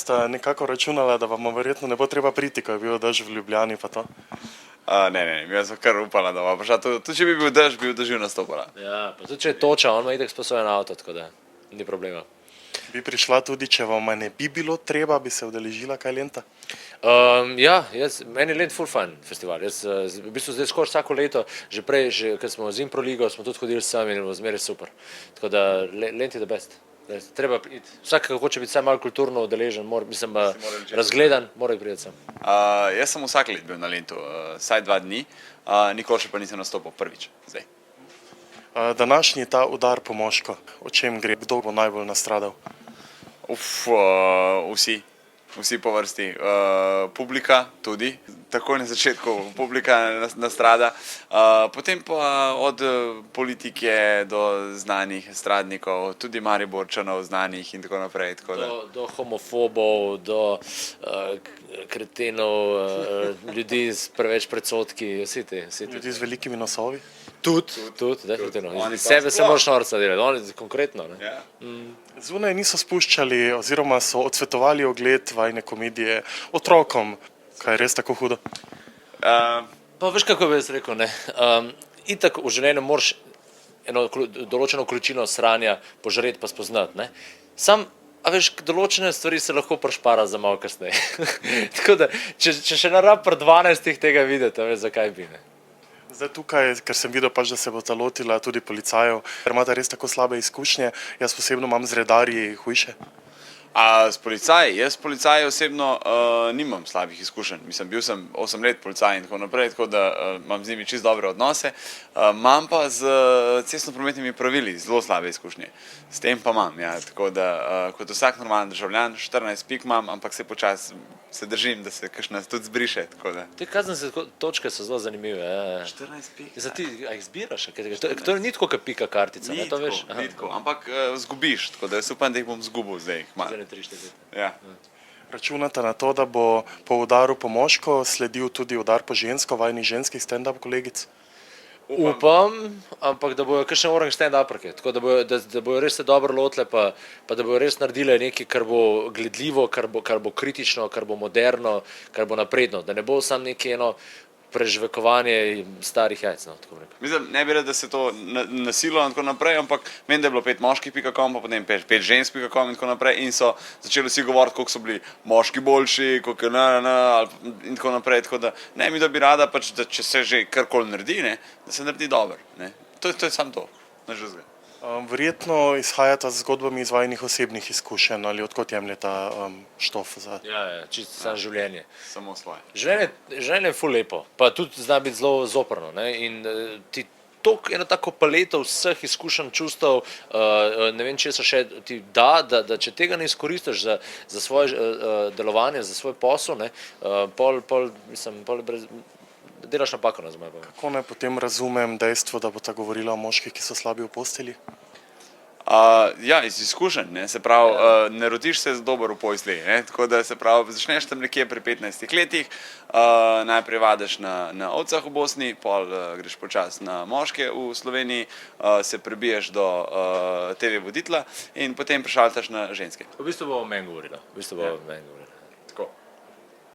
sta nekako računala, da vam verjetno ne bo treba priti, ko je bil dež v Ljubljani pa to? Ne, jaz sem kar upala, da bo prišla. Tudi če bi bil dež, bi v dežju nastopala. Ja, pa tudi če je toča, on ima itak sposoben avto, tako da ni problema. Bi prišla tudi, če vam ne bi bilo treba, bi se udeležila kaj Lenta? Ja, meni je Lent ful fajn festival. Jaz v bistvu zdaj skoraj vsako leto, že prej, ko smo z Impro ligo, smo tudi hodili sami in je bilo zmeraj super. Tako da Lent je the best. Treba iti. Vsak, kako hoče biti vsaj malo kulturno udeležen, mislim, razgledan, mora priti sem. Jaz sem vsak let bil na Lentu, vsaj 2 dni, nikoli še pa nisem nastopil prvič zdaj. Današnji ta udar po moško, o čem gre, kdo bo najbolj nastradal? Vsi po vrsti. Publika tudi, takoj na začetku publika nastrada, potem pa od politike do znanih estradnikov, tudi Mariborčanov znanih in tako naprej. Do homofobov, do kretenov, ljudi s preveč predsodki, vsi ti. Ljudi z velikimi nosovi? Tudi, definitivno. Iz sebe se moraš norca delati, oni konkretno. Zunaj niso spuščali oziroma so odsvetovali ogled vajne komedije otrokom, kaj je res tako hudo? Pa veš, kako bi jaz rekel, ne. Itak v življenju moraš eno določeno količino sranja požreti pa spoznati, ne. Sam, a veš, določene stvari se lahko prešpara za malo kasneje. Tako da, če še ne rab pri 12 tega videti, a veš, zakaj bi, ne. Zdaj tukaj, ker sem videl pač, da se bo lotila tudi policajev, ker imate res tako slabe izkušnje, jaz posebno imam z redarji hujše. S policaji? Jaz s policaji osebno nimam slabih izkušenj. Mislim, bil sem 8 let policaj in tako naprej, tako da imam z njimi čisto dobre odnose. Imam pa z cestnoprometnimi pravili zelo slabe izkušnje. S tem pa imam, ja. Tako da kot vsak normalen državljan, 14 pik imam, ampak se počasi se držim, da se kakšna tudi zbriše. Te kazenske točke so zelo zanimive. 14 pik. A jih zbiraš? To ni tako, kot pika kartica, ne, to veš? Ni tako, ampak zgubiš, tako da jaz upam, da jih bom zgubil zdaj. Ja. Računate na to, da bo po udaru po moško sledil tudi udar po žensko, vajnih ženskih stand-up kolegic? Upam, ampak da bojo kakšne orang stand-uperke, tako da bojo res se dobro lotile, pa da bojo res naredile nekaj, kar bo gledljivo, kar bo kritično, kar bo moderno, kar bo napredno, da ne bo samo nekaj eno preživekovanje starih jajc, no, tako rekel. Mislim, ne bi rekel, da se to nasilo in tako naprej, ampak meni, da je bilo 5 moških.com, pa potem 5 žensk.com in tako naprej in so začeli vsi govoriti, koliko so bili moški boljši, koliko in tako naprej, tako da ne mi da bi rada, pač, da če se že karkoli naredi, ne, da se naredi dobro, ne. To je samo to, ne žuzga. Verjetno izhajata z zgodbami iz vajinih osebnih izkušenj ali odkot jemljeta štof za... Ja, čisto samo življenje. Samo svoje. Življenje je ful lepo, pa tudi zna biti zelo zoprno, ne, in ti eno tako paleto vseh izkušenj, čustev, ne vem, česa še ti da če tega ne izkoristiš za svoje delovanje, za svoj posel, ne, pol delaš napako na zmaj. Kako naj potem razumem dejstvo, da bo ta govorila o moških, ki so slabi v posteli? Ja, iz izkušenj, ne, se pravi, ne rodiš se dober v posli, ne, tako da se pravi, začneš tam nekje pri 15 letih, najprej vadiš na ovcah v Bosni, pol greš počas na moške v Sloveniji, se prebiješ do TV voditla in potem prešaltaš na ženske. V bistvu bo o meni govorila,